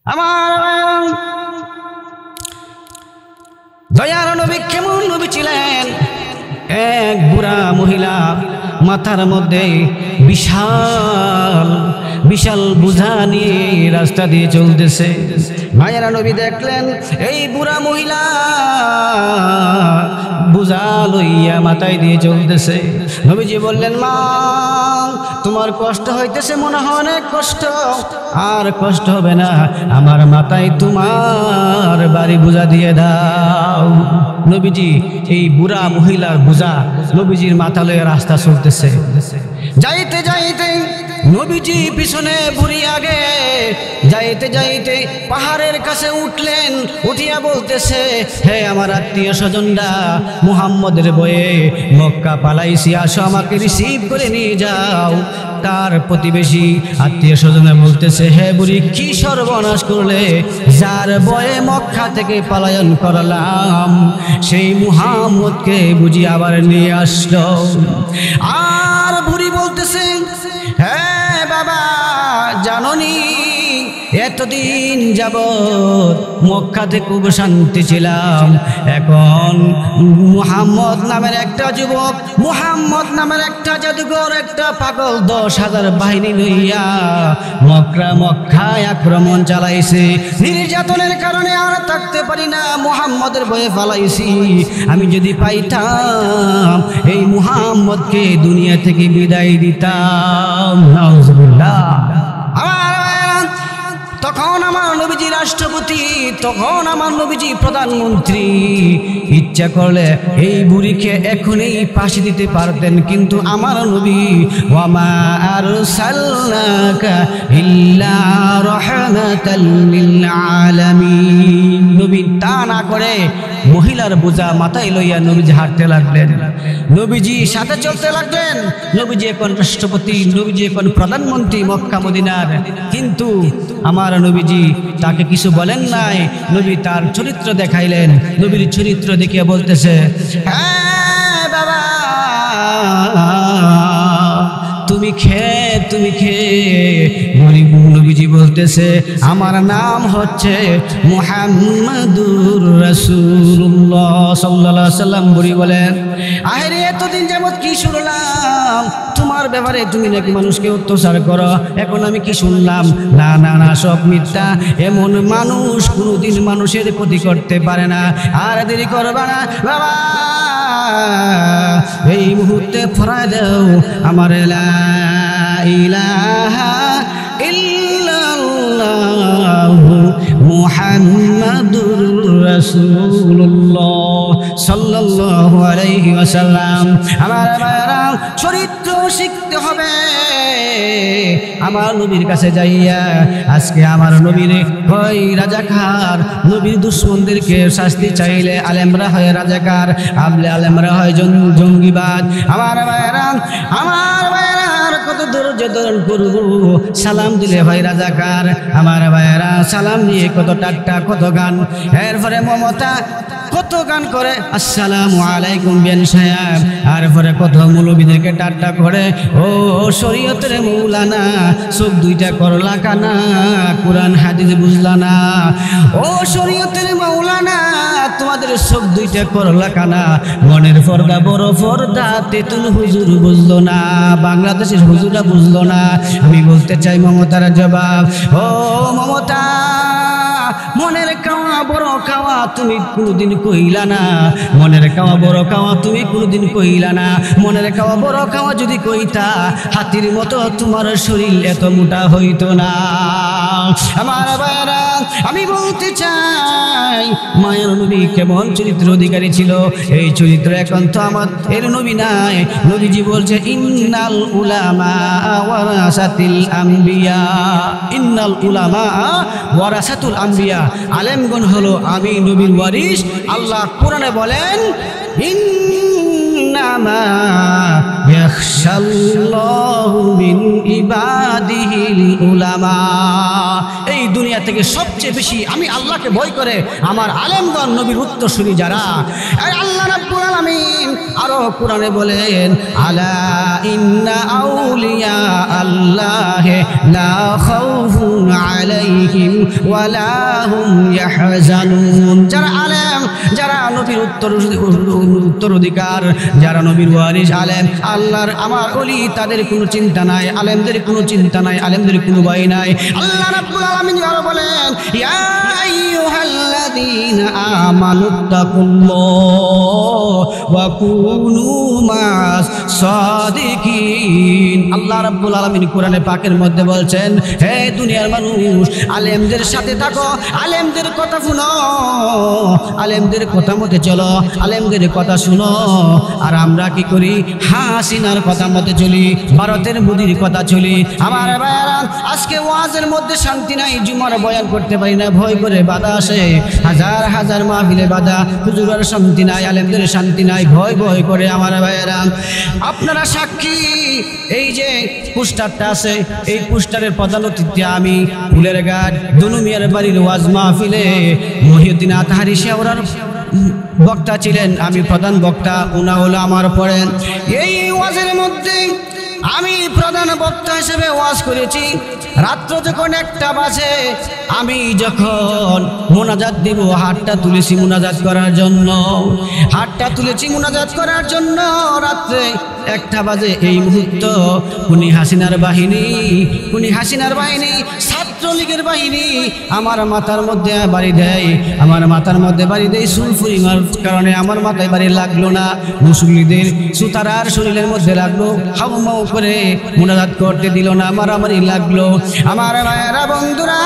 আমার দয়ার নবী কেমন নবী ছিলেন? এক বুড়া মহিলা মাথার মধ্যে বিশাল বিশাল বোঝা নিয়ে রাস্তা দিয়ে চলতেছে। মায়েরা নবী দেখলেন এই বুড়া মহিলা বোঝা লইয়া মাথায় দিয়ে চলতেছে। নবীজি বললেন, মা তোমার কষ্ট হইতেছে মনে হয় অনেক কষ্ট, আর কষ্ট হবে না, আমার মাথায় তোমার বাড়ি বোঝা দিয়ে দাও। নবীজি এই বুড়া মহিলার বোঝা নবীজির মাথা লইয়া রাস্তা চলতেছে। যাইতে যাইতে নবীজি পিছনে বুড়ি আগে, যাইতে যাইতে পাহাড়ের কাছে উঠলেন। উঠিয়া বলতেছে, হে আমার আত্মীয় স্বজনরা, মুহাম্মদের বয়ে মক্কা পালাইছি, আসো আমাকে রিসিভ করে নিয়ে যাও। তার প্রতিবেশী আত্মীয় স্বজনে বলতেছে, হে বুড়ি কি সর্বনাশ করলে, যার বয়ে মক্কা থেকে পলায়ন করলাম সেই মুহাম্মদকে বুঝি আবার নিয়ে আসলো। আর বুড়ি বলতেছে, হ্যাঁ বাবা, জাননি এতদিন যাবৎ মক্কাতে খুব শান্তি ছিলাম, এখন মুহাম্মদ নামের একটা যুবক, মুহাম্মদ নামের একটা জাদুঘর, একটা পাগল 10,000 বাহিনী লইয়া মক্কায় আক্রমণ চালাইছে। নির্যাতনের কারণে আর থাকতে পারি না, মুহাম্মদের ভয়ে পালাইছি। আমি যদি পাইতাম এই মুহাম্মদকে দুনিয়া থেকে বিদায় দিতাম। নাউজুবিল্লাহ। তখন আমার নবীজি রাষ্ট্রপতি, তখন আমার নবীজি প্রধানমন্ত্রী, ইচ্ছা করলে এই বুড়িকে এখনই ফাঁসি দিতে পারতেন, কিন্তু আমার নবী ওয়ামা আরসালনাকা ইল্লা রাহমাতাল লিল আলামিন, নবী তা না করে মহিলার বোঝা মাথায় লইয়া নবীজি হাঁটতে লাগলেন। নবীজি সাথে চলতে লাগলেন। নবীজি এখন রাষ্ট্রপতি, নবীজি এখন প্রধানমন্ত্রী মক্কা মদিনার, কিন্তু আমার নবীজি তাকে কিছু বলেন নাই। নবী তার চরিত্র দেখাইলেন। নবীর চরিত্র দেখিয়ে বলতেছে, হ্যাঁ বাবা, তুমি খেয়ে। নবীজি বলতেছে, আমার নাম হচ্ছে মুহাম্মাদুর রাসূলুল্লাহ সাল্লাল্লাহু আলাইহি ওয়াসাল্লাম। বুড়ি বলেন, আরে এতদিন যাবত কি শুনলাম তোমার ব্যাপারে, তুমি নাকি মানুষকে অত্যাচার করো, এখন আমি কি শুনলাম? না না না, সব মিথ্যা। এমন মানুষ কোনোদিন মানুষের ক্ষতি করতে পারে না। আর দেরি করবা না বাবা, এই মুহূর্তে ফরায় দাও আমার লা ইলাহা ইল্লাল্লাহু মুহাম্মাদুর রাসূলুল্লাহ সাল্লাল্লাহু আলাইহি ওয়াসাল্লাম। আমার ভাইরা, চরিত্র শিখতে হবে। আমার নবীর কাছে যাইয়া আজকে আমার নবীর হয় রাজাকার, নবীর দুশ্মনদেরকে শাস্তি চাইলে আলেমরা হয় রাজাকার, আলেমরা হয় জঙ্গিবাদ। আমার ভাইরা, কত ধৈর্য ধারণ করব, সালাম দিলে ভাই রাজাকার। আমার ভাইরা, সালাম নিয়ে কত টাট্টা, কত গান। এরপরে মমতা কত গান করে, আসসালামু আলাইকুম বিয়ান সাহেব। আর পরে কত মৌলবীদেরকে টাট্টা করে, ও শরীয়তের মৌলানা, চোখ দুইটা করলা কানা, কোরআন হাদিস বুঝলা না। ও শরীয়তের মৌলানা, তোমাদের চোখ দুইটা করলা কানা, মনের পর্দা বড় পর্দা, তেতুল হুজুর বুঝলো না, বাংলাদেশের হুজুরা বুঝলো না। আমি বলতে চাই মমতার জবাব, ও মমতা, মনের কাওয়া বড় কাওয়া তুমি কোনদিন কইলা না, মনের কাওয়া বড় কাওয়া তুমি কোনদিন কইলা না। মনের কাওয়া বড় কাওয়া যদি কইতা, হাতির মতো তোমার শরীর এত মোটা হইতো না। আমার ভাইরা, আমি বলতে চাই মায়ের নবী কেমন চরিত্র অধিকারী ছিল। এই চরিত্র এখন তো আমার এর নবী নাই। নবীজি বলছে, ইন্নাল উলামা ওয়ারাসাতুল আম্বিয়া, ইন্নাল উলামা ওয়ারাসাতুল আম্বিয়া, আলেমগণ হলো আমি নবীর ওয়ারিস। আল্লাহ কোরআনে বলেন, ইন্নামা ইয়াখশাল্লাহু মিন ইবাদিহিল উলামা। এই দুনিয়া থেকে সবচেয়ে বেশি আমি আল্লাহকে ভয় করে আমার আলেমগণ নবীর উত্তরসূরি যারা। আল্লাহ রাব্বুল আলামিন আরো কোরআনে বলেন, আলা ইন্না আউলিয়া আল্লাহ লা খাউফুন আলাইহিম ওয়ালা হুম ইয়াহজানুন। যারা আলেম, যারা নবীর উত্তরাধিকার, যারা নবীর ওয়ারিস আলেম, আল্লাহর আমার ওলি, তাদের কোনো চিন্তা নাই, আলেমদের কোনো চিন্তা নাই, আলেমদের কোনো ভয় নাই। আল্লাহ রাব্বুল আলামিন আরো বলেন, ইয়া আইয়ুহাল্লাযীনা আমানুত্তাকুল্লাহ ওয়া কুনু মাস সাদিকিন। আল্লাহ রাব্বুল আলামিন কোরআনে পাকের মধ্যে বলছেন, হে দুনিয়ার মানুষ, আলেমদের সাথে থাকো, আলেমদের কথা শুনো, আলেমদের কথা মতে চলো, আলেমদের কথা শুনো। আর আমরা কি করি? হাসিনার কথা মতে চলি, ভারতের মোদির কথা চলি। আমার ভাইয়েরা, আজকে ওয়াজের মধ্যে শান্তি নাই, জুমার বয়ান করতে পারি না, ভয় করে বাধা আসে, হাজার হাজার মাহফিলে বাধা, হুজুরের শান্তি নাই, আলেমদের শান্তি নাই, ভয় ভয় করে। আমার ভাইয়েরা, আপনারা সাক্ষী, এই যে পোস্টারটা আছে, এই পোস্টারের প্রধান অতিথি আমি, ফুলের ঘাট দুনুমিয়ার বাড়ির ওয়াজ মাহফিলে মহিউদ্দিন আতহারী শেওরার বক্তা ছিলেন, আমি প্রধান বক্তা, উনা হলো আমার পড়েন। এই ওয়াজের মধ্যে আমি প্রধান বক্তা হিসেবে ওয়াজ করেছি। রাত্র যখন 1টা বাজে, আমি যখন মোনাজাত দিব, হাতটা তুলেছি মোনাজাত করার জন্য, হাতটা তুলেছি মোনাজাত করার জন্য। রাত্রে 1টা বাজে, এই মুহূর্ত খুনি হাসিনার বাহিনী, খুনি হাসিনার বাহিনী, ছাত্রলীগের বাহিনী আমার মাথার মধ্যে বাড়ি দেয়, আমার মাথার মধ্যে বাড়ি দেয়। সুলফুরি মারার কারণে আমার মাথায় বাড়ি লাগলো না, মুসল্লিদের সুতারার শরীরের মধ্যে লাগলো, হাউমাউ করে মোনাজাত করতে দিল না, মারামারি লাগলো। আমার ভাইয়েরা, বন্ধুরা,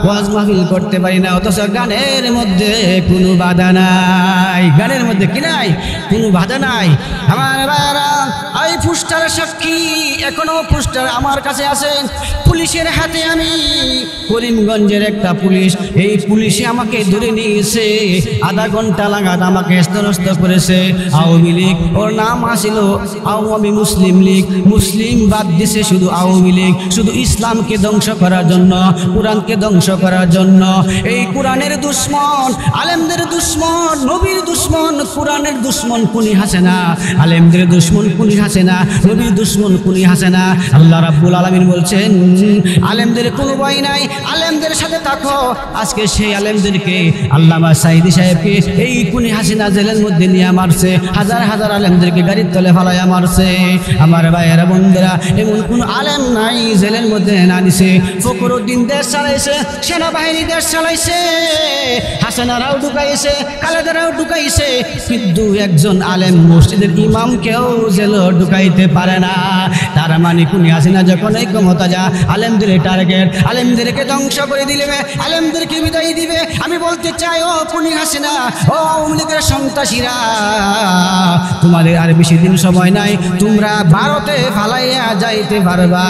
ওয়াজ মাহফিল করতে পারি না, অথচ গানের মধ্যে কোনো বাধা নাই, গানের মধ্যে কি নাই? কোনো বাধা নাই। আমার ভাইয়েরা, এই পোস্টারের সাক্ষী, এখনো পোস্টার আমার কাছে আছে। পুলিশের হাতে আমি, করিমগঞ্জের একটা পুলিশ, এই পুলিশে আমাকে ধরে নিয়েছে, আধা ঘন্টা লাগাত আমাকে স্তরস্ত করেছে। আওয়ামী লীগ, ওর নাম আসিল আওয়ামী মুসলিম লীগ, মুসলিম বাদ দিছে, শুধু আওয়ামী লীগ, শুধু ইসলামকে ধ্বংস করার জন্য, কোরআনকে ধ্বংস করার জন্য। এই কোরআনের দুশ্মন, আলেমদের দুশ্মন, নবীর দুশ্মন, কোরআনের দুশ্মন খুনি হাসিনা, আলেমদের দুশ্মন খুনি হাসিনা, নবীর দুশ্মন খুনি হাসিনা। আল্লাহ রাব্বুল আলামিন বলছেন, আলেমদের কোনো ভয় নাই, আলেমদের সাথে থাকো। আজকে সেই আলেমদেরকে, আল্লামা সাঈদী সাহেবকে এই খুনি হাসিনা জেলের মধ্যে নিয়ে মারছে, হাজার হাজার আলেমদেরকে গাড়ির তলে ফালাইয়া মারছে। আমার ভাইয়েরা, বন্ধুরা, এমন কোন আলেম নাই জেলের মধ্যে না নিছে। ফখরুদ্দিন দেশ চালাইছে, সেনাবাহিনী দেশ চালাইছে, হাসিনারাও ঢুকাইছে, খালেদারাও ঢুকাইছে, কিন্তু একজন আলেম মসজিদের ইমামকেও জেল ঢুকাইতে পারে না। তার মানে খুনি হাসিনা যখন এই ক্ষমতা যা, আলেমদের টার্গেট, আলেমদেরকে ধ্বংস করে দিবে, আলেমদেরকে বিদায় দিবে। আমি বলতে চাই, ও খুনি হাসিনা, ও আওয়ামী লীগের সন্ত্রাসীরা, তোমাদের আর বেশি দিন সময় নাই, তোমরা ভারতে ফালাইয়া যাইতে পারবা,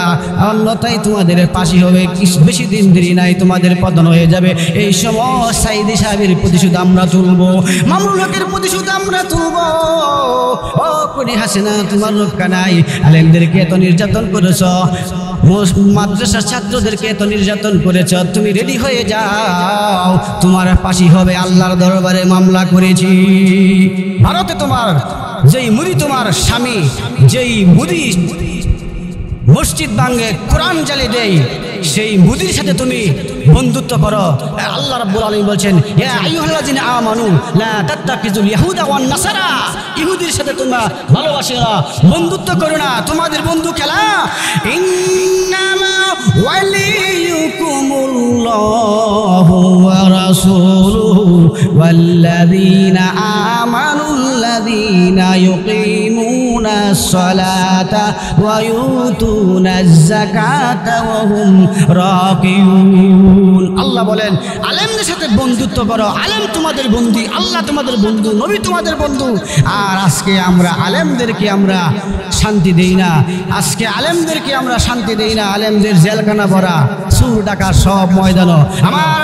অন্যথায় তোমাদের ফাঁসি হবে। বেশি দিন দেরি নাই, তোমাদের পতন হয়ে যাবে। এই সময় সাঈদী সাহেবের প্রতিশোধ আমরা তুলব, মামুনুল হকের প্রতিশোধ আমরা তুলব। ও খুনি হাসিনা, তোমার রক্ষা নাই। আলেমদেরকে এত নির্যাতন করেছ, মাদ্রাসার ছাত্রদেরকে এত নির্যাতন করেছ, তুমি রেডি হয়ে যাও, তোমার ফাঁসি হবে। আল্লাহর দরবারে মামলা করেছি। ভারতে তোমার যেই মুদি, তোমার স্বামী যেই মুদি মসজিদ ভাঙে, কোরআন জ্বালিয়ে দেয়, সেই মুদির সাথে তুমি বন্ধুত্ব করো। আল্লাহ রাব্বুল আলামিন বলছেন, ইয়া আইয়ুহাল্লাযিনা আমানু লা তাত্তাখিযুল ইয়াহুদা ওয়ান নাসারা, ইহুদির সাথে তোমরা ভালোবাসো না, বন্ধুত্ব করো না, তোমাদের বন্ধু খেলা। ইন্নামা ওয়ালিয়ুকুমুল্লাহু ওয়া রাসূলুহু ওয়াল্লাযীনা আমানুল্লাযীনা ইউকিমুনাস সালাতা ওয়া ইউতুনাজ যাকাতা ওয়া হুম রাকিউন। আল্লাহ বলেন, আলেমদের সাথে বন্ধুত্ব করো, আলেম তোমাদের বন্ধু, আল্লাহ তোমাদের বন্ধু, নবী তোমাদের বন্ধু। আর আজকে আমরা আলেমদেরকে আমরা শান্তি দেই না, আজকে আলেমদেরকে আমরা শান্তি দেই না। আলেমদের জেলখানা ভরা, চুর ডাকাত সব ময়দান। আমার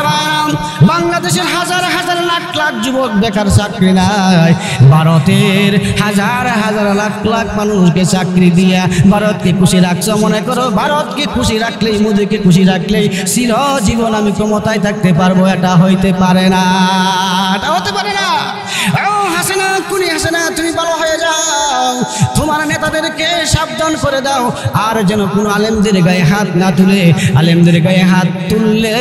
বাংলাদেশের হাজার হাজার লাখ লাখ যুবক বেকার, চাকরি নাই। ভারতের হাজার হাজার লাখ লাখ মানুষকে চাকরি দিয়া ভারতকে খুশি রাখছো। মনে করো ভারতকে খুশি রাখলেই, মোদীকে খুশি রাখলেই চিরজীবন আমি ক্ষমতায় থাকতে পারবো, এটা হইতে পারে না, এটা হতে পারে না। হাসিনা, কুনি হাসিনা, তুমি ভালো হয়ে যাও, তোমার নেতাদেরকে সাবধান করে দাও, আর যেন কোনো আলেমদের গায়ে হাত না তুলে। আলেমদের গায়ে হাত তুললে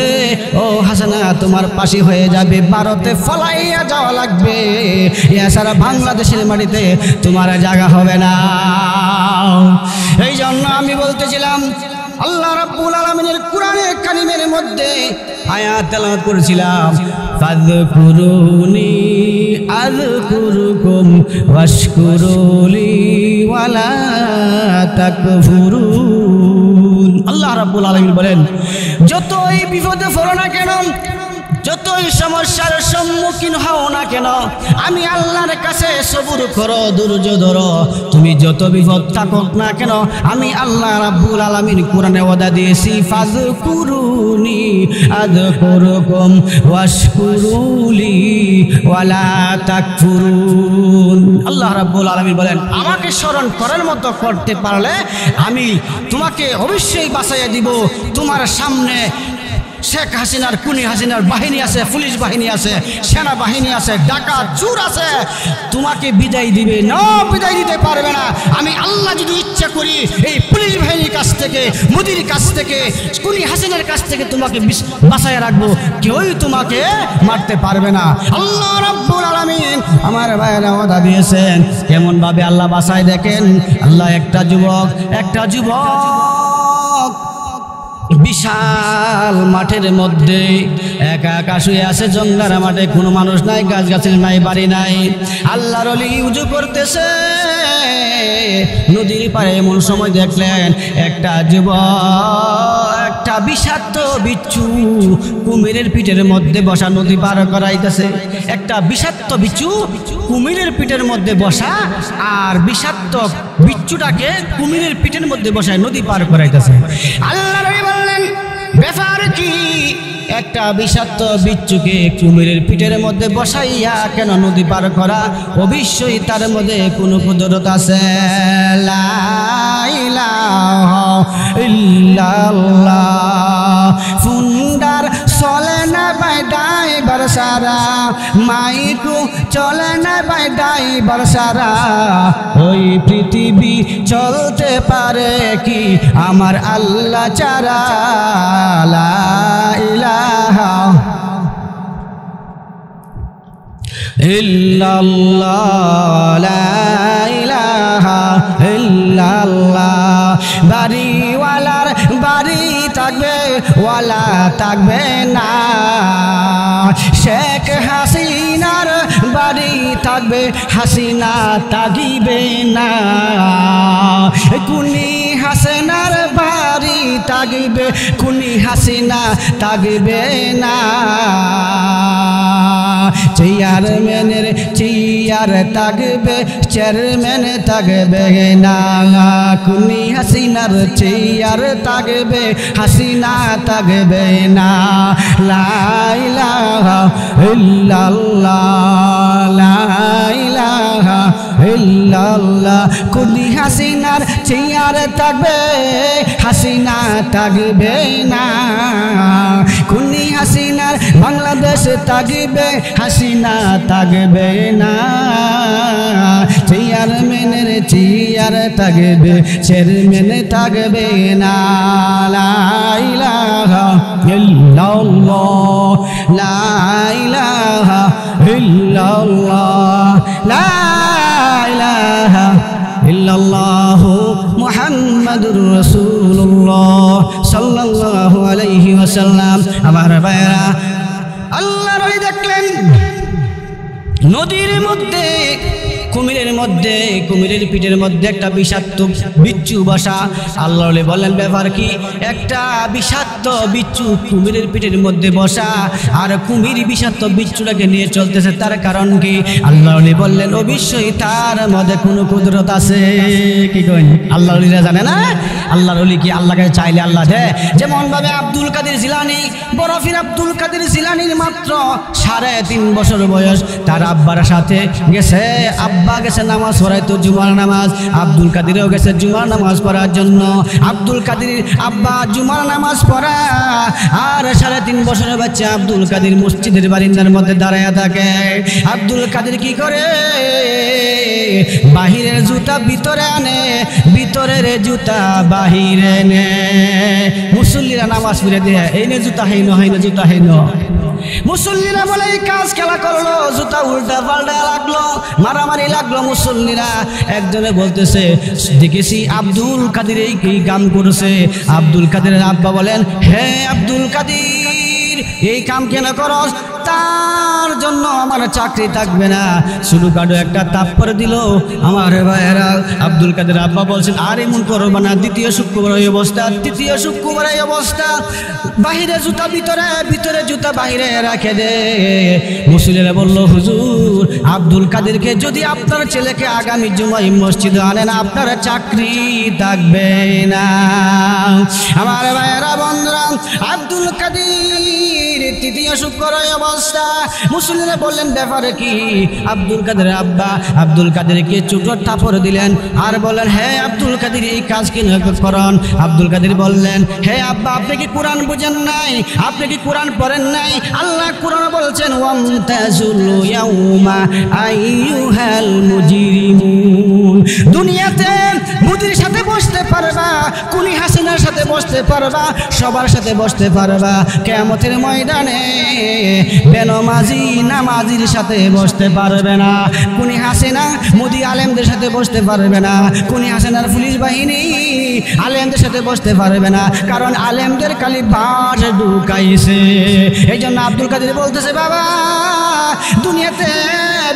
ও হাসিনা তোমার পাশে হয়ে যাবে, ভারতে ফলাইয়া যাওয়া লাগবে, এছাড়া বাংলাদেশের মাটিতে তোমার জায়গা হবে না। এই জন্য আমি বলতেছিলাম, আল্লাহ রাব্বুল আলামিনের কোরআনের কারিমের মধ্যে আয়াত তেলাওয়াত করেছিলাম, ফাযকুরুনি আযকুরুকুম ওয়াশকুরুলি ওয়ালা তাকফুরুন। আল্লাহ রাব্বুল আলামিন বলেন, যতই বিপদে পড়ো না কেন, যতই সমস্যার সম্মুখীন হও না কেন, আমি আল্লাহর কাছে সবুর করো, ধৈর্য ধরো। তুমি যত বিপদ থাকুক না কেন, আমি আল্লাহ রাব্বুল আলামিন কোরআনে ওয়াদা দিয়েছি, ফাযকুরুনি আযকুরুকুম ওয়াশকুরুলি ওয়ালা তাকফুরুন। আল্লাহ রাব্বুল আলামিন বলেন, আমাকে স্মরণ করার মতো করতে পারলে আমি তোমাকে অবশ্যই বাঁচাইয়া দিব। তোমার সামনে শেখ হাসিনার, কুনি হাসিনার বাহিনী আছে, পুলিশ বাহিনী আছে, সেনা বাহিনী আছে, ডাকাত চোর আছে, তোমাকে বিদায় দিবে না, বিদায় দিতে পারবে না। আমি আল্লাহ যদি ইচ্ছা করি এই পুলিশ বাহিনীর কাছ থেকে, মোদির কাছ থেকে, কুনি হাসিনার কাছ থেকে তোমাকে বাঁচায় রাখবো, কেউই তোমাকে মারতে পারবে না। আল্লাহ রাব্বুল আলামিন আমার ভাইয়েরা ওয়াদা দিয়েছেন। কেমন ভাবে আল্লাহ বাঁচায় দেখেন। আল্লাহ একটা যুবক বিশাল মাঠের মধ্যে একা একা শুয়ে আছে, জঙ্গলার মাঠে, কোনো মানুষ নাই, গাছ গাছের নাই, বাড়ি নাই। আল্লাহর ওলি উজু করতেছে নদীর পাড়ে। এমন সময় দেখলেন একটা যুবক একটা বিষাক্ত বিচ্ছু কুমিরের পিঠের মধ্যে বসা নদী পার করাইতেছে। একটা বিষাক্ত বিচ্ছু কুমিরের পিঠের মধ্যে বসা, আর বিষাক্ত বিচ্ছুটাকে কুমিরের পিঠের মধ্যে বসায় নদী পার করাইতেছে। আল্লাহর ওলি বললেন, ব্যাপার কি? একটা বিষাক্ত বিচ্ছুকে কুমিরের পিঠের মধ্যে বসাইয়া কেন নদী পার করা? অবশ্যই তার মধ্যে কোনো কুদরত আছে। লা ইলাহা ইল্লাল্লাহ। ফুন্ডার চলে না ভাই ড্রাইভার সারা, মাইকু চলে না ভাই ড্রাইভার সারা, ওই পৃথিবী চলতে পারে কি আমার আল্লাহ ছাড়া? লা ইলাহা ইল্লাল্লাহ, লা ইলাহা ইল্লাল্লাহ। বাড়িওয়ালার বাড়ি থাকবে, ওয়ালা থাকবে না। শেখ হাসিনার বাড়ি থাকবে, হাসিনা থাকিবে না। কুনি হাসিনার বাড়ি থাকবে, কুনি হাসিনা থাকবে না। চেয়ারম্যানের চেয়ার থাকবে, চেয়ারম্যান থাকবে না। কুনি হাসিনার চেয়ার থাকবে, হাসিনা থাকবে না। লা ইলাহা ইল্লাল্লাহ, লা ইলাহা ইল্লাল্লাহ। কুনি হাসিনার চেয়ার থাকবে, হাসিনা থাকবে না। কুনি হাসিনার বাংলাদেশ থাকবে, হাসিনা থাকবে না। চেয়ারম্যানের চেয়ার থাকবে, চেয়ারম্যান থাকবে না। লা ইলাহা ইল্লাল্লাহ, লা ইলাহা ইল্লাল্লাহ, লা ইলাহা ইল্লাল্লাহু মুহাম্মাদুর রাসূলুল্লাহ সাল্লাল্লাহু আলাইহি ওয়াসাল্লাম। আমার ভাইরা, আল্লাহর ওলি দেখলেন নদীর মধ্যে, কুমিরের পিঠের মধ্যে একটা বিষাক্ত বিচ্ছু বসা। আল্লাহর ওলি বললেন, ব্যাপার কি? একটা বিষাক্ত বিষাক্ত বিচ্ছু কুমিরের পিঠের মধ্যে বসা, আর কুমির বিষাক্ত বিচ্ছুটাকে নিয়ে চলতেছে। তার কারণ কি? আল্লাহ ওলি বললেন অবশ্যই তার মধ্যে কোনো কুদরত আছে। কি কইন? আল্লাহ ওলিরা জানে না? আল্লাহর ওলি কি আল্লাহকে চাইলে আল্লাহ দেয়? যেমন ভাবে আব্দুল কাদের জিলানী, বরফির আব্দুল কাদের জিলানীর মাত্র 3.5 বছর বয়স। তার আব্বার সাথে গেছে, আব্বা গেছে নামাজ পড়াইতো, জুমার নামাজ। আব্দুল কাদেরও গেছে জুমার নামাজ পড়ার জন্য। আব্দুল কাদের আব্বা জুমার নামাজ পড়া, আর 3.5 বছরের বাচ্চা আব্দুল কাদের মসজিদের বারিন্দার মধ্যে দাঁড়ায় থাকে। আব্দুল কাদের কি করে? বাহিরের জুতা ভিতরে আনে, ভিতরের জুতা বাহিরে নে। মুসল্লিরা নামাজ পড়ে দেয়, এই নে জুতা হইন, হইন জুতা হইন। মুসল্লিরা বলে এই কাজ খেলা করলো, জুতা উল্টা পাল্টা লাগলো, মারামারি লাগলো। মুসল্লিরা একজনে বলতেছে দেখেছি আব্দুল কাদের এই কাম করছে। আব্দুল কাদেরের আব্বা বলেন, হে আব্দুল কাদের, এই কাম কেন করস? তার জন্য আমার চাকরি থাকবে না। শুরু কাটো একটা তাপ্পর দিল। আমার ভাইয়েরা, আব্দুল কাদের আব্বা বলছেন আর এমন করবো না। দ্বিতীয় শুক্রবার এই অবস্থা, তৃতীয় শুক্রবার এই অবস্থা, বাহিরে জুতা ভিতরে, ভিতরে জুতা বাহিরে রাখে দে। মুসল্লিরা বলল হুজুর, আব্দুল কাদেরকে যদি আপনার ছেলেকে আগামী জুমায় মসজিদে আনেন আপনার চাকরি থাকবে না। আমার ভাইয়েরা বন্ধুরা, আব্দুল কাদের তৃতীয় শুক্রবার অবস্থা। মুসল্লিরা বললেন ব্যাপারে কি? আব্দুল কাদের আব্বা আব্দুল কাদেরকে চুটোর থাপড় দিলেন, আর বললেন হে আব্দুল কাদের এই কাজ কি করেন? আব্দুল কাদের বললেন, হে আব্বা আপনি কি কোরআন বুঝেন নাই? আপনি কি কোরআন পড়েন নাই? আল্লাহ কোরআন বলছেন ওয়ামতাজুল ইয়াউমা আইয়ুহাল মুজরিমুন। দুনিয়াতে মুদির সাথে বসতে পারবা, কুনি হাসিনার সাথে বসতে পারবা, সবার সাথে বসতে পারবা। কিয়ামতের ময়দানে বেনমাজি নামাজির সাথে বসতে পারবে না। কুনি হাসিনা মুদি আলেমদের সাথে বসতে পারবে না। কুনি হাসিনার পুলিশ বাহিনী আলেমদের সাথে বসতে পারবে না, কারণ আলেমদের খালি বাস ঢুকাইছে। এই জন্য আব্দুল কাদের বলতেছে বাবা, দুনিয়াতে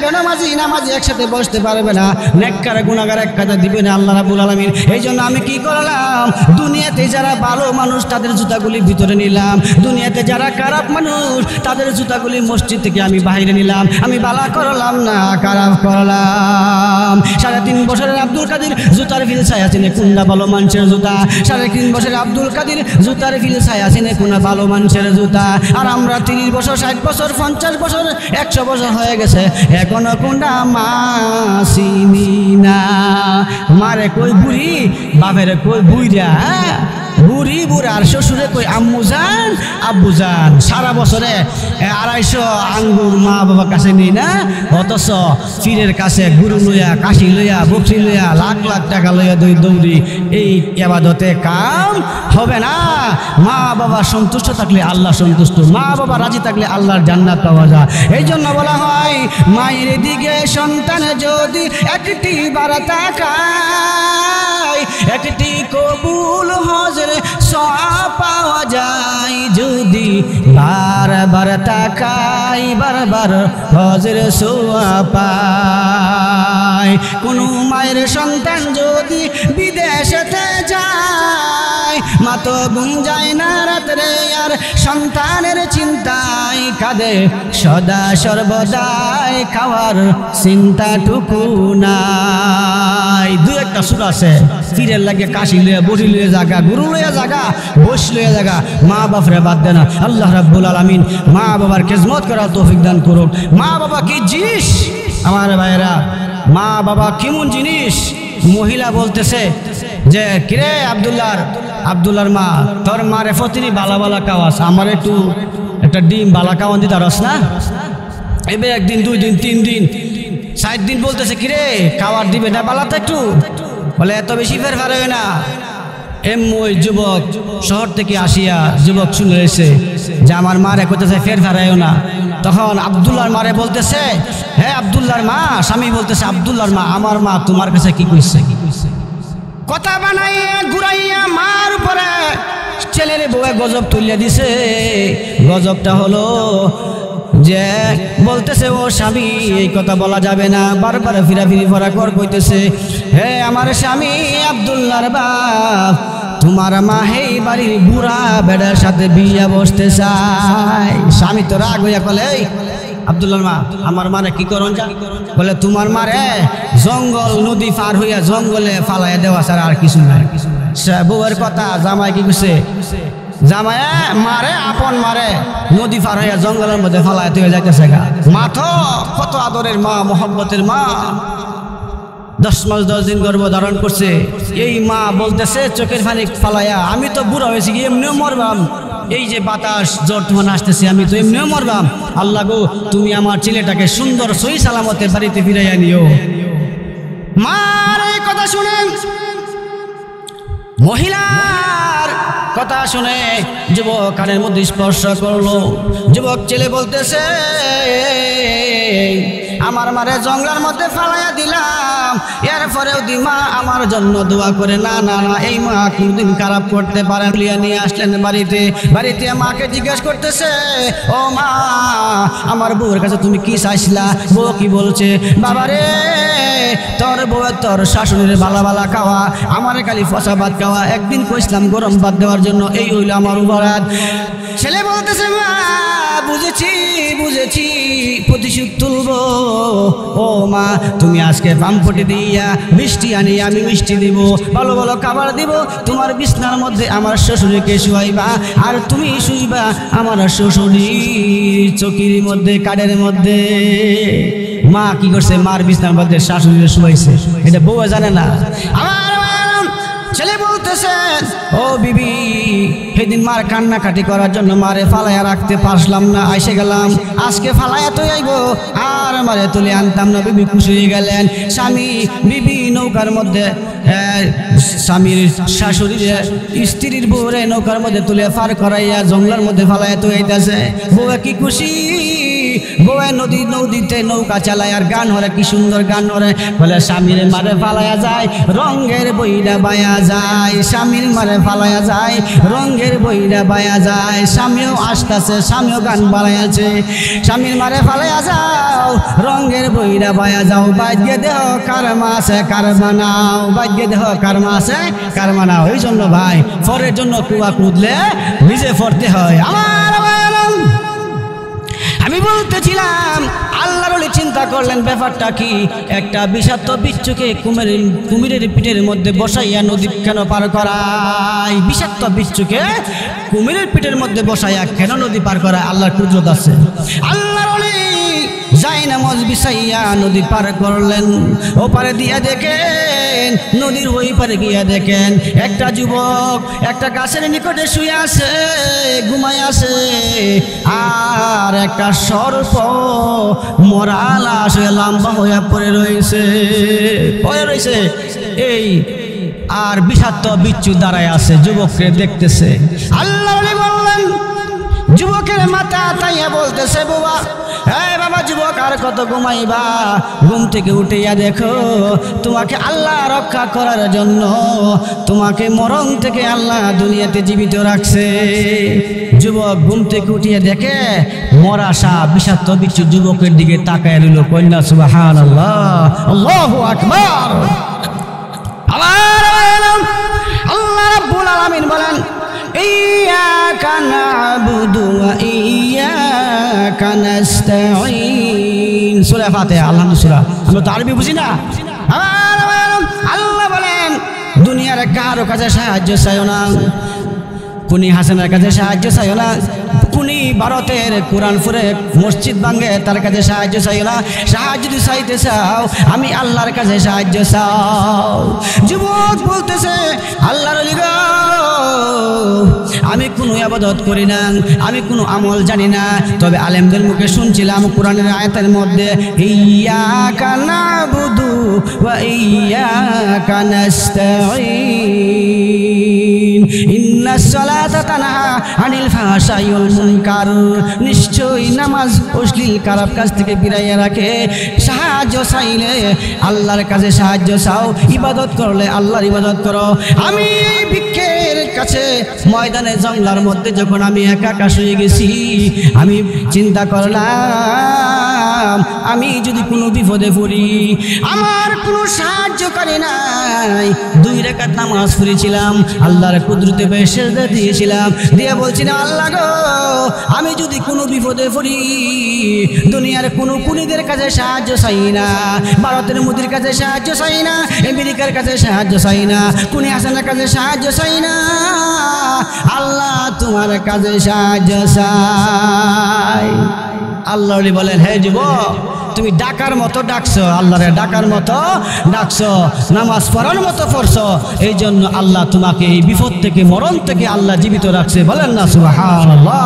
বেনমাজি নামাজি একসাথে বসতে পারবে না, নেককার গুনাহগার এক কাজে দিবে না আল্লাহ রাব্বুল আলামিন। এই জন্য আমি কি করলাম? দুনিয়াতে যারা ভালো মানুষ তাদের জুতাগুলি ভিতরে নিলাম, দুনিয়াতে যারা খারাপ মানুষ তাদের জুতাগুলি মসজিদ থেকে আমি বাইরে নিলাম। আমি ভালো করলাম না খারাপ করলাম। 3.5 বছরের আব্দুল কাদের জুতার ফিল ছায়া চিনে কোনটা ভালো মানুষের জুতা? 3.5 বছরের আব্দুল কাদের জুতার ফিল ছায়া চিনে কোনটা ভালো মানুষের জুতা? আর আমরা 30 বছর 60 বছর 50 বছর 100 বছর হয়ে গেছে, এখনো কোনটা মা চিনি না। মারে কই বুড়ি, বাপের কই বুইরা, বুড়ি বুড়ার শ্বশুরে কই আম্মু জান আব্বু জান। সারা বছরে 250 আঙ্গুর মা বাবার কাছে নেই না, অথচ পীরের কাছে গুরু লইয়া, কাশি লইয়া, বকরি লইয়া, লাখ লাখ টাকা লইয়া দৌড়ি। এই ইবাদতে কাম হবে না। মা বাবা সন্তুষ্ট থাকলে আল্লাহ সন্তুষ্ট, মা বাবা রাজি থাকলে আল্লাহর জান্নাত পাওয়া যায়। এই জন্য বলা হয় মায়ের দিকে সন্তান যদি একটি বার তাকায়, একটি কবুল হজের সওয়াব পাওয়া যায়। যদি বারবার তাকাই, বারবার হজের সওয়াব পায়। কোন মায়ের সন্তান যদি বিদেশেতে যায়, মা তো ঘুম যায় না রাত্রে, আর সন্তানের চিন্তায় কাঁদে সদা সর্বদাই, খাওয়ার চিন্তাটুকু নাই। দু একটা সুর আছে, পীরের লাগে কাশি লইয়া, বড়ি লইয়া জাগা, গুরু লইয়া জাগা, বস লইয়া জাগা, মা বাপরে বাদ দেনা। আল্লাহ রাব্বুল আলামিন মা বাবার খেজমত করার তৌফিক দান করুক। মা বাবা কি জিনিস আমার ভাইয়েরা, মা বাবা কেমন জিনিস? মহিলা বলতেছে যে কিরে আব্দুল্লাহর মা, তোর মারে ফতিনি বালা বালা কাওয়াস, আমার একটু একটা ডিম বালা কাওয়ান দিতে পারস না? এবার 1 দিন 2 দিন 3 দিন 4 দিন বলতেছে কিরে খাওয়ার দিবে না বালাতে একটু? বলে এত বেশি ফের ফারে না। ওই যুবক শহর থেকে আসিয়া যুবক শুনে এসে যে আমার মারে কইতেছে ফের ফারায়ও না। তখন আব্দুল্লাহর মারে বলতেছে, হ্যাঁ আব্দুল্লাহর মা, স্বামী বলতেছে আব্দুল্লাহর মা, আমার মা তোমার কাছে কি কইছে? কথা বানাইয়া ঘুরাইয়া মার উপরে ছেলের বউয়ে গজব তুলিয়া দিছে। গজবটা হলো যে বলতেছে ও স্বামী এই কথা বলা যাবে না, বারবার ফিরাফিরি করা কর কইতেছে, হে আমার স্বামী আব্দুল্লাহর বাপ, তোমার মা এই বাড়ির বুড়া বেড়ার সাথে বিয়া বসতে চায়। স্বামী তো রাগ হইয়া বলে, এই আব্দুল্লাহর মা, আমার মারে কি করন যা? বলে তোমার মারে জঙ্গল নদী পার হইয়া জঙ্গলে ফালাইয়া দেওয়া ছাড়া আর কিছু নাই। বউয়ের কথা জামাই কি করছে? জামাই মারে আপন মারে নদী পার হইয়া জঙ্গলের মধ্যে ফালাইয়া তুই যাইতেছে গা। মা তো কত আদরের মা, মহব্বতের মা, 10 মাস 10 দিন গর্ভ ধারণ করছে। এই মা বলতেছে চোখের পানি ফালাইয়া, আমি তো বুড়া হয়েছি কি এমনিও মরবাম, এই যে বাতাস জ্বর তুফান আসতেছে আমি তো এমনিও মরবাম। আল্লাহ গো তুমি আমার ছেলেটাকে সুন্দর সহি সালামতে বাড়িতে ফিরাইয়া নিও। মার এই কথা শুনে, মহিলার কথা শুনে যুবক কানের মধ্যে স্পর্শ করলো। যুবক ছেলে বলতেছে, আমার মারে জঙ্গলের মধ্যে ফালাইয়া দিলাম, এরপরেও দিমা আমার জন্য দোয়া করে। না না না, এই মা কোনদিন খারাপ করতে পারেন। লিয়া নিয়ে আসলেন বাড়িতে। বাড়িতে মাকে জিজ্ঞেস করতেছে, ও মা, আমার বউয়ের কাছে তুমি কি চাইছিলা? বউ কি বলছে? বাবারে, তোর বউয়ের তোর শাশুড়ির বালা বালা খাওয়া, আমার খালি ফসা ভাত খাওয়া। একদিন কইছিলাম গরম ভাত দেওয়ার জন্য, এই হইল আমার উপরাধ। ছেলে বলতেছে, মা বুঝেছি বুঝেছি, প্রতিশোধ তুলব। ও মা, তুমি আজকে পাম্পটি দিয়া মিষ্টি আনি আমি মিষ্টি দিব, ভালো ভালো খাবার দিব, তোমার বিছনার মধ্যে আমার শ্বশুরকে শুয়াইবা, আর তুমি শুইবা আমার শ্বশুরির চকির মধ্যে, কাঠের মধ্যে। মা কি করছে? মার বিছনার মধ্যে শাশুড়িকে শুয়াইছে। এটা বউ জানে না। আমার ছেলে বলতেছে, ও বিবি, সেদিন মার কান্নাকাটি করার জন্য মারে ফালাইয়া রাখতে পারলাম না, আইসে গেলাম, আজকে ফালাইয়া তো আইব আর মারে তুলে আনতাম না। বিবি খুশি হয়ে গেলেন। স্বামী বিবি নৌকার মধ্যে, স্বামীর শাশুড়ির স্ত্রীর বউরে নৌকার মধ্যে তুলে পার করাইয়া জঙ্গলের মধ্যে ফালাইয়া তো আইতাছে। বউয়ে কি খুশি, বউয়ে নদীতে নৌকা চালায় আর গান হরে, কি সুন্দর গান হরে। বলে স্বামীর মারে ফালাইয়া যায়, রঙের বইরা বায়া যায়, স্বামীর মারে ফালাইয়া যায়, রঙের বইরা বায়া যায়। স্বামীও আসতেছে, স্বামীও গান বাড়াইয়াছে। স্বামীর মারে ফালাইয়া যাও, রঙের বইরা বায়া যাও, বাজ্যে দেহ কার মাসে কার বানাও, বাজ্যে দেহ কার মাসে কার বানাও। এই জন্য ভাই, ফরের জন্য কুয়া কুদলে নিজে ফরতে হয়। আমি বলতেছিলাম, আল্লাহর ওলি চিন্তা করলেন ব্যাপারটা কি। একটা বিষাক্ত বিচ্ছুকে কুমিরের পিঠের মধ্যে বসাইয়া নদী কেন পার করায়? বিষাক্ত বিচ্ছুকে কুমিরের পিঠের মধ্যে বসাইয়া কেন নদী পার করায়? আল্লাহর কুদরত আছে। আল্লাহর ওলি যাই নামাজ বিছাইয়া নদী পার করলেন। ও পারে দিয়া দেখেন, নদীর ওই পারে গিয়া দেখেন একটা যুবক একটা গাছের নিকটে শুয়ে আছে, ঘুমাই আছে, আর একটা সর্প মরা লাশ লম্বা হইয়া পড়ে রয়েছে। এই আর বিষাক্ত বিচ্ছু দাঁড়ায় আছে, যুবককে দেখতেছে। আল্লাহ বললেন, যুবকের মাথা তাইয়া বলতেছে, বাবা, এই বাবা যুবক, আর কত ঘুমাইবা? ঘুম থেকে উঠিয়া দেখো, তোমাকে আল্লাহ রক্ষা করার জন্য তোমাকে মরণ থেকে আল্লাহ দুনিয়াতে জীবিত রাখছে। যুবক ঘুম থেকে উঠিয়া দেখে মরা সাপ, বিষাক্ত বিচ্ছু যুবকের দিকে তাকায় রইল। কন্যা সুবহানাল্লাহ, আল্লাহু আকবার। আল্লাহ রাব্বুল আলামিন বলেন, ইয়্যাকা না'বুদু ওয়া ইয়্যাকা নাস্তাঈন। সূরা ফাতিহা, আল্লাহর সূরা। আমরা তো আরবি বুঝি না। আল্লাহ বলেন, দুনিয়ার কারো কাছে সাহায্য চাইও না, কুনি হাসানের কাছে সাহায্য চাইও না, কুনি ভারতের কোরআনপুরে মসজিদ ভাঙ্গে তার কাছে সাহায্য চাইও না। সাহায্য যদি চাইতে চাও, আমি আল্লাহর কাছে সাহায্য চাও। যুবক বলতেছে, আল্লাহর ওলি গো, আমি কোনো ইবাদত করি না, আমি কোনো আমল জানি না, তবে আলেমদের মুখে শুনছিলাম কোরআনের আয়াতের মধ্যে, ইয়্যাকা না'বুদু ওয়া ইয়্যাকা নাস্তাঈন, ইন্নাস সালাতা তানহা আনিল ফাহশাই ওয়াল মুনকার। নিশ্চয়ই নামাজ অশ্লীল খারাপ কাজ থেকে বিরাইয়া রাখে। সাহায্য চাইলে আল্লাহর কাছে সাহায্য চাও, ইবাদত করলে আল্লাহর ইবাদত করো। আমি এই ভিক্ষের কাছে ময়দানে জঙ্গলার মধ্যে যখন আমি একা একা শুয়ে গেছি, আমি চিন্তা করলাম সালাম আমি যদি কোনো বিপদে পড়ি, আমার কোনো সাহায্যকারী নাই, 2 রাকাত নামাজ পড়েছিলাম, আল্লাহর কুদরতে পেয়ে সেজদা দিয়েছিলাম, দিয়ে বলছিলাম আল্লাহ গো আমি যদি কোনো বিপদে পড়ি দুনিয়ার কোনো কুনিদের কাছে সাহায্য চাই না, ভারতের মোদির কাছে সাহায্য চাই না, আমেরিকার কাছে সাহায্য চাই না, কুনি হাসানের কাছে সাহায্য চাই না, আল্লাহ তোমার কাছে সাহায্য চাই। আল্লাহ বলেন হে যুবক তুমি ডাকার মতো ডাকছো, আল্লাহরে ডাকার মতো ডাকছো, নামাজ পড়ার মতো পড়ছো, এই জন্য আল্লাহ তোমাকে এই বিপদ থেকে মরণ থেকে আল্লাহ জীবিত রাখছে। বলেন না সুবহানাল্লাহ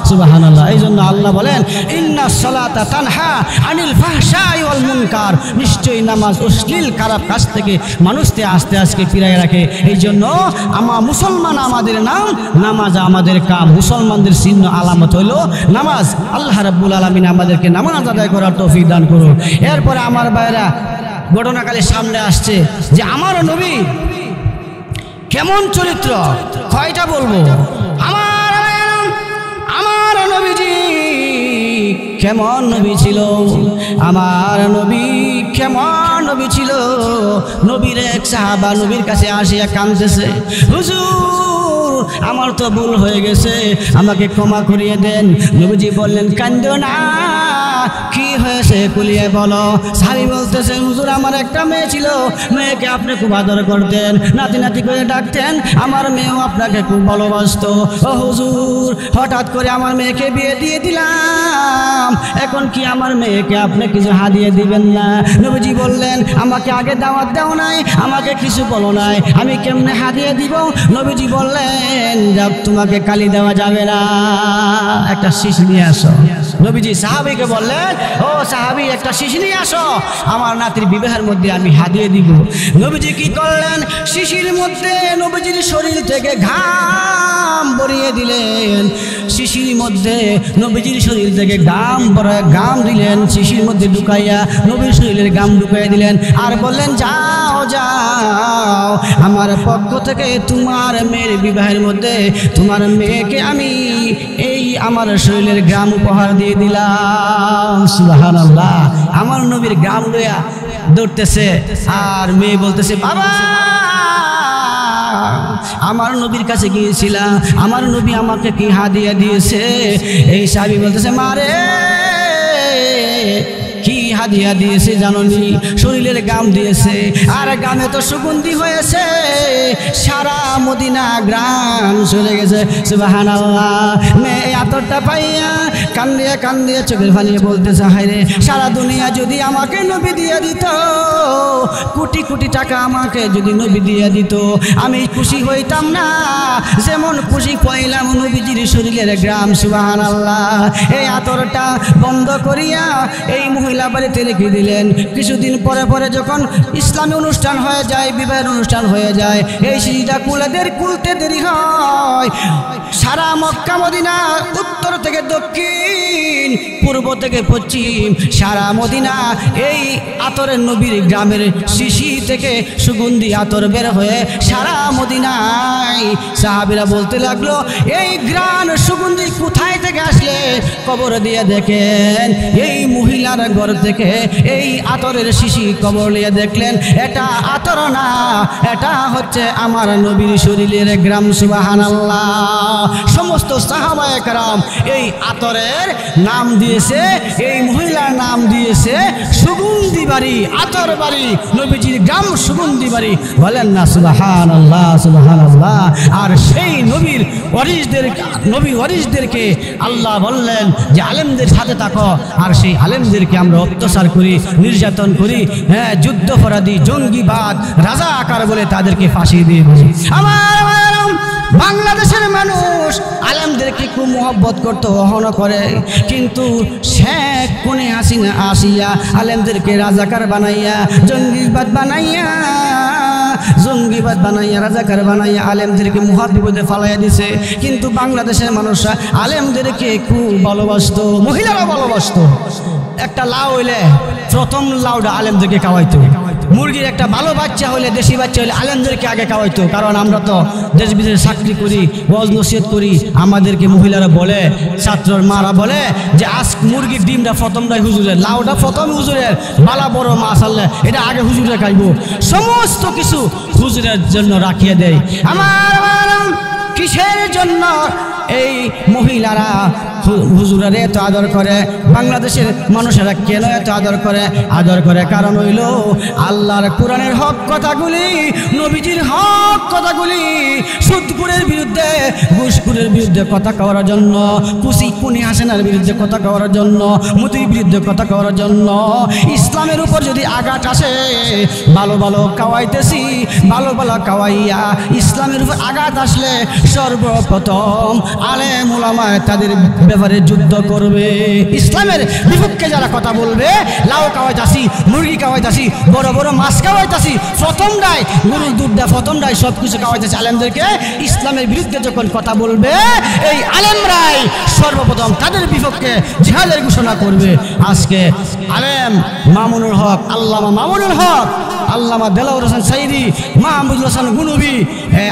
সুবহানাল্লাহ। এই জন্য আল্লাহ বলেন ইন্নাস সালাতা তানহা আনিল ফাহশাই ওয়াল মুনকার, নিশ্চয়ই নামাজ অশ্লীল খারাপ কাজ থেকে মানুষকে আস্তে আস্তে ফিরায় রাখে। এই জন্য আমার মুসলমান আমাদের নাম, নামাজ আমাদের কাম, মুসলমানদের চিহ্ন আলামত হইল নামাজ। আল্লাহ রাব্বুল আলামিন আমাদেরকে নামাজ আদায় করার তৌফিক দান করুন। এরপরে আমার ভাইরা ঘটনাকালে সামনে আসছে যে আমার নবী কেমন চরিত্র, কয়টা বলবো? আমার নবীজি কেমন নবী ছিল, আমার নবী কেমন নবী ছিল। নবীর এক সাহাবা নবীর কাছে আসিয়া কাঁদতেছে, হুজুর আমার তো ভুল হয়ে গেছে, আমাকে ক্ষমা করিয়ে দেন। নবীজি বললেন কান্দো না, কি হয়েছে কুলিয়ে বলো। সাহাবী বলতেছে হুজুর আমার একটা মেয়ে ছিল, মেয়েকে আপনি খুব আদর করতেন, নাতি নাতি করে ডাকতেন, আমার মেয়েও আপনাকে খুব ভালোবাসতো। ও হুজুর হঠাৎ করে আমার মেয়েকে বিয়ে দিয়ে দিলাম, এখন কি আমার মেয়েকে আপনি কিছু হাদিয়া দিবেন না? নবীজি বললেন আমাকে আগে দাওয়াত দাও নাই, আমাকে কিছু বলো নাই, আমি কেমনে হাদিয়া দিব? নবীজি বললেন যাব তোমাকে কালি দেওয়া যাবে না, একটা শীষ নিয়ে আসো। নবীজি সাহাবীকে বললেন ও সাহাবী একটা শীষ নিয়ে আসো, আমার নাতির বিবাহের মধ্যে আমি হাদিয়া দিব। নবীজি কি করলেন, শিশির মধ্যে নবীজির শরীর থেকে ঘাম বরিয়ে দিলেন, শিশির মধ্যে নবীজির শরীর থেকে গাম দিলেন, শিশির মধ্যে ঢুকাইয়া নবীর শরীরের গাম ঢুকাইয়া দিলেন, আর বললেন যাও যাও আমার পক্ষ থেকে তোমার মেয়ের বিবাহের মধ্যে তোমার মেয়েকে আমি এই আমার শরীরের গাম উপহার দিয়ে দিলাম। সুবহানাল্লাহ। আমার নবীর গাম লইয়া দৌড়তেছে, আর মেয়ে বলতেছে বাবা আমার নবীর কাছে গিয়েছিলাম, আমার নবী আমাকে কি হাদিয়া দিয়েছে? এই সাহাবী বলতেছে মারে কি হাদিয়া দিয়েছে জানোনি? শরীরের গাম দিয়েছে, আর গামে তো সুগন্ধি হয়েছে, সারা মদিনা গ্রাম চলে গেছে। সুবহানাল্লাহ। মেয়ে আতরটা পাইয়া কান্দিয়া কান্দিয়া চোখের পানি বলতেছে হায়রে সারা দুনিয়া যদি আমাকে নবী দিয়ে দিত, কোটি কোটি টাকা আমাকে যদি নবী দিয়ে দিত, আমি খুশি হইতাম না যেমন খুশি পাইলাম নবীজির শরীরের গ্রাম। সুবহানাল্লাহ। এই আতরটা বন্ধ করিয়া এই মহিলা বাড়িতে রেখে দিলেন। কিছুদিন পরে পরে যখন ইসলামী অনুষ্ঠান হয়ে যায়, বিবাহের অনুষ্ঠান হয়ে যায়, এই শিশুটা কুলতে দেরি হয়। সারা মক্কা মদিনা উত্তর থেকে দক্ষিণ, পূর্ব থেকে পশ্চিম, সারা মদিনা এই আতরের নবীর গ্রামের শিশি থেকে সুগন্ধি আতর বের হয়ে সারা মদিনায়। সাহাবীরা বলতে লাগলো এই গ্রাম সুগন্ধি কোথায় থেকে আসলে? কবর দিয়ে দেখেন এই মহিলার ঘর থেকে এই আতরের শিশি কবর নিয়ে দেখলেন এটা আতর না, এটা হচ্ছে আমার নবীর শরীরের গ্রাম। সুবহানাল্লাহ। সমস্ত সাহাবায়ে কেরাম এই আতরের নাম দিয়েছে, এই মহিলার নাম দিয়েছে সুগন্ধি বাড়ি, আতর বাড়ি, নবীজির গ্রাম সুগন্ধি বাড়ি। বলেন না সুবহানাল্লাহ সুবহানাল্লাহ। আর সেই নবীর ওয়ারিসদেরকে আল্লাহ বললেন যে আলেমদের সাথে থাকো, আর সেই আলেমদেরকে আমরা অত্যাচার করি, নির্যাতন করি, হ্যাঁ যুদ্ধাপরাধী, জঙ্গিবাদ, রাজা আকার বলে তাদেরকে ফাঁসি দিয়ে বলি। আমার বাংলাদেশের মানুষ আলেমদেরকে খুব মহব্বত করতে অহন করে, কিন্তু শেখ কোনে হাসিনা আসিয়া আলেমদেরকে রাজাকার বানাইয়া, জঙ্গিবাদ বানাইয়া রাজাকার বানাইয়া আলেমদেরকে মহাবিপদে ফালাইয়া দিছে। কিন্তু বাংলাদেশের মানুষরা আলেমদেরকে খুব ভালোবাসতো, মহিলারা ভালোবাসতো। একটা লাউ হইলে প্রথম লাউটা আলেমদেরকে খাওয়াইতো। মুরগির একটা ভালো বাচ্চা হলে, দেশি বাচ্চা হলে আলেমদেরকে আগে খাওয়াইতো। কারণ আমরা তো দেশ বিদেশে চাকরি করি, ওয়াজ নসিহত করি, আমাদেরকে মহিলারা বলে, ছাত্রর মারা বলে যে আজ মুরগির ডিমটা প্রথমটাই হুজুরের, লাউটা প্রথম হুজুরের, বালা বড় মাছ আনলে এটা আগে হুজুরে খাইব, সমস্ত কিছু হুজুরের জন্য রাখিয়ে দেয়। আমার কিসের জন্য এই মহিলারা হুজুরের এত আদর করে? বাংলাদেশের মানুষেরা কেন এত আদর করে? আদর করে কারণ হইল আল্লাহর কোরআনের হক কথাগুলি, নবীজির হক কথাগুলি সুদখোরের বিরুদ্ধে, ঘুষখোরের বিরুদ্ধে কথা কওয়ার জন্য, কুনি হাসিনার বিরুদ্ধে কথা কওয়ার জন্য, মোদির বিরুদ্ধে কথা কওয়ার জন্য। ইসলামের উপর যদি আঘাত আসে, ভালো ভালো কাওয়াইতেছি, ভালো ভালো কাওয়াইয়া ইসলামের উপর আঘাত আসলে সর্বপ্রথম আলেম উলামায়ে তাদের ব্যাপারে যুদ্ধ করবে। ইসলামের বিপক্ষে যারা কথা বলবে, লাউ খাওয়াইতাছি, মুরগি খাওয়াইতাছি, বড় বড় মাছ খাওয়াইতাছি, প্রথমটাই গরুর দুধটা প্রথমটাই সব কিছু খাওয়াইতেছে আলেমদেরকে, ইসলামের বিরুদ্ধে যখন কথা বলবে এই আলেমরাই সর্বপ্রথম তাদের বিপক্ষে জিহাদের ঘোষণা করবে। আজকে আলেম মামুনুল হক, আল্লামা মামুনুল হক, আল্লামা দেলাওয়ার হোসেন সাইদি, মাহমুদুল হাসান গুনবি,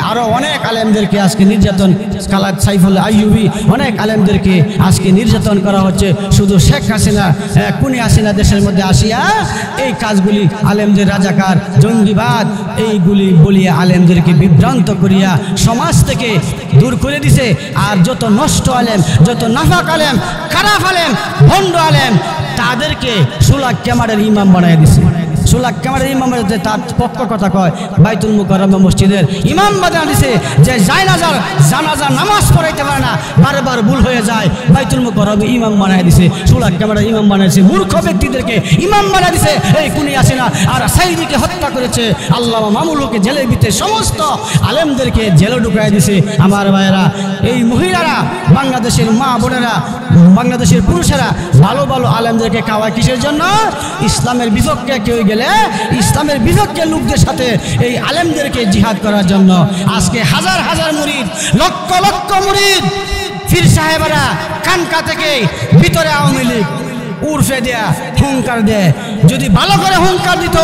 আরও অনেক আলেমদেরকে আজকে নির্যাতন, কালাত সাইফুল আইয়ুবি, অনেক আলেমদেরকে আজকে নির্যাতন করা হচ্ছে। শুধু শেখ হাসিনা, কুনি হাসিনা দেশের মধ্যে আসিয়া এই কাজগুলি আলেমদের রাজাকার, জঙ্গিবাদ এইগুলি বলিয়া আলেমদেরকে বিভ্রান্ত করিয়া সমাজ থেকে দূর করে দিছে। আর যত নষ্ট আলেম, যত নাফাক আলেম, খারাপ আলেম, ভণ্ড আলেম, তাদেরকে সুলাক ক্যামারের ইমাম বানাই দিছে। সুলাক ক্যামারের ইমাম তার পক্ষ কথা কয়, বাইতুল মুকাররম মসজিদের ইমাম বানা দিছে যে জানাজার নামাজ পড়াইতে পারে না, বারবার ভুল হয়ে যায়, বাইতুল মুকাররম ইমাম বানাই দিছে, সুলাক ক্যামারের ইমাম বানাইছে, মূর্খ ব্যক্তিদেরকে ইমাম বানাই দিছে। এই কুনি হাসিনা আর সাইদিকে হত্যা করেছে, আল্লামা মামুনুল হককে জেলে ভিতরে সমস্ত আলেমদেরকে জেলে ঢুকাই দিছে। আমার ভাইয়েরা, এই মহিলারা, বাংলাদেশের মা বোনেরা, বাংলাদেশের পুরুষেরা ভালো ভালো আলেমদেরকে খাওয়ায় কিসের জন্য? ইসলামের বিপক্ষে কেউ গেলে, ইসলামের বিপক্ষে লোকদের সাথে এই আলেমদেরকে জিহাদ করার জন্য। আজকে হাজার হাজার মুরিদ, লক্ষ লক্ষ মুরিদ, পীর সাহেবরা কানকা থেকে ভিতরে আওয়ামী লীগ উর্ফে দেয়া হুঙ্কার দেয়। যদি ভালো করে হুঙ্কার দিত,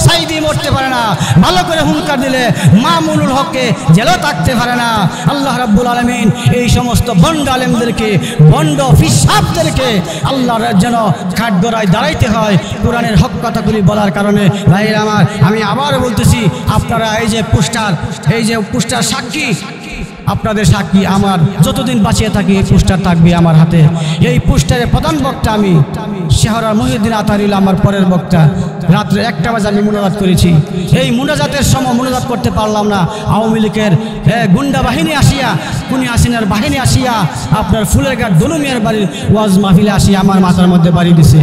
সাইদি মরতে পারে না। ভালো করে হুঙ্কার দিলে মামুনুল হককে জেলও থাকতে পারে না। আল্লাহ রাব্বুল আলামিন এই সমস্ত ভণ্ড আলেমদেরকে, ভণ্ড ফিসাবদেরকে আল্লাহর যেন কাঠগড়ায় দাঁড়াইতে হয় কোরআনের হক কথাগুলি বলার কারণে। ভাইরা আমার, আমি আবার বলতেছি, আপনারা এই যে পোস্টার সাক্ষী, আপনাদের সাক্ষী, আমার যতদিন বাঁচিয়ে থাকি এই পোস্টার থাকবে আমার হাতে। এই পোস্টারের প্রধান বক্তা আমি, শেহরার মহিউদ্দিন আতারিল আমার পরের বক্তা। রাত্রে 1টা বাজে আমি মুনাজাত করেছি। এই মুনাজাতের সময় মুনাজাত করতে পারলাম না, আওয়ামী লীগের গুন্ডা বাহিনী আসিয়া, কুনি হাসিনার বাহিনী আসিয়া আপনার ফুলেরঘাট দলুমিয়ার বাড়ির ওয়াজ মাহফিলে আসিয়া আমার মাথার মধ্যে বাড়ি দিছে,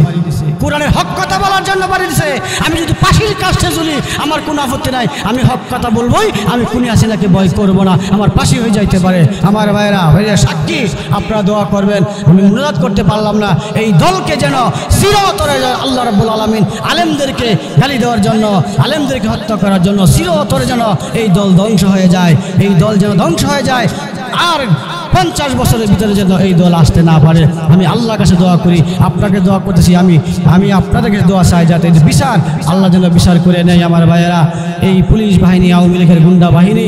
কোরআনের হক কথা বলার জন্য বাড়ি দিছে। আমি যদি ফাঁসির কাছে ঝুলি আমার কোনো আপত্তি নাই, আমি হক কথা বলবোই, আমি কুনি হাসিনাকে ভয় করবো না, আমার ফাঁসি হয়ে যাইতে পারে। আমার ভাইয়েরা, সাক্ষী, আপনারা দোয়া করবেন। আমি মুনাজাত করতে পারলাম না, এই দলকে যেন চিরতরে আল্লাহ রাব্বুল আলামিন আলেমদেরকে গালি দেওয়ার জন্য, আলেমদেরকে হত্যা করার জন্য চিরতরে যেন এই দল ধ্বংস হয়ে যায়, এই দল যেন ধ্বংস হয়ে যায়, আর 50 বছরের ভিতরে যেন এই দল আসতে না পারে। আমি আল্লাহর কাছে দোয়া করি, আপনাকে দোয়া করতেছি, আমি আপনাদের কাছে দোয়া চাই যাতে বিচার আল্লাহ যেন বিচার করে নেয়। আমার ভাইয়েরা, এই পুলিশ বাহিনী, আওয়ামী লীগের গুন্ডা বাহিনী,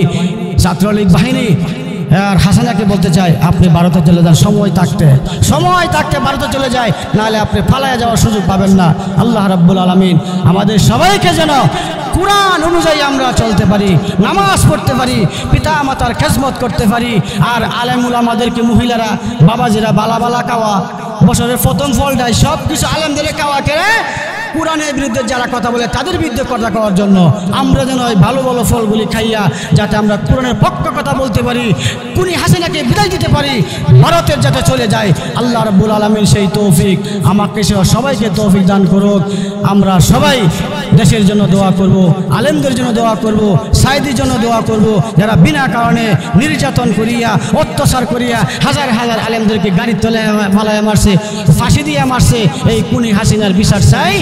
ছাত্রলীগ বাহিনী আর হাসানাকে বলতে চাই, আপনি ভারতে চলে যান, সময় থাকতে ভারতে চলে যায়, নাহলে আপনি পালায়া যাওয়ার সুযোগ পাবেন না। আল্লাহ রাব্বুল আলামিন আমাদের সবাইকে যেন কুরআন অনুযায়ী আমরা চলতে পারি, নামাজ পড়তে পারি, পিতা মাতার খেদমত করতে পারি। আর আলেম উলামাদেরকে, মহিলারা, বাবাজিরা বালা বালা খাওয়া, বছরের প্রথম ফল দেয়, সব কিছু আলেমদের খাওয়া কেড়ে কোরআনের বিরুদ্ধে যারা কথা বলে তাদের বিরুদ্ধে কথা কওয়ার জন্য আমরা যেন ওই ভালো ভালো ফলগুলি খাইয়া যাতে আমরা কোরআনের পক্ষে কথা বলতে পারি, কুনি হাসিনাকে বিদায় দিতে পারি, ভারতের যাতে চলে যায়। আল্লাহ রাব্বুল আলামিন সেই তৌফিক আমাকে সহ সবাইকে তৌফিক দান করুক। আমরা সবাই দেশের জন্য দোয়া করব, আলেমদের জন্য দোয়া করব, সাইদির জন্য দোয়া করব, যারা বিনা কারণে নির্যাতন করিয়া, অত্যাচার করিয়া হাজার হাজার আলেমদেরকে গাড়ির তলে ফালাইয়া মারছে, ফাঁসি দিয়ে মারছে। এই কুনি হাসিনার বিচার চাই,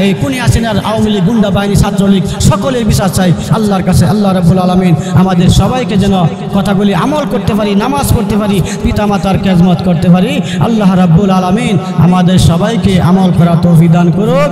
এই কুনি হাসিনার আওয়ামী লীগ, গুন্ডা বাহিনী, ছাত্রলীগ সকলের বিচার চাই আল্লাহর কাছে। আল্লাহ রাব্বুল আলামিন আমাদের সবাইকে যেন কথাগুলি আমল করতে পারি, নামাজ পড়তে পারি, পিতামাতার খেদমত করতে পারি। আল্লাহ রাব্বুল আলামিন আমাদের সবাইকে আমল করা তৌফিক দান করুক।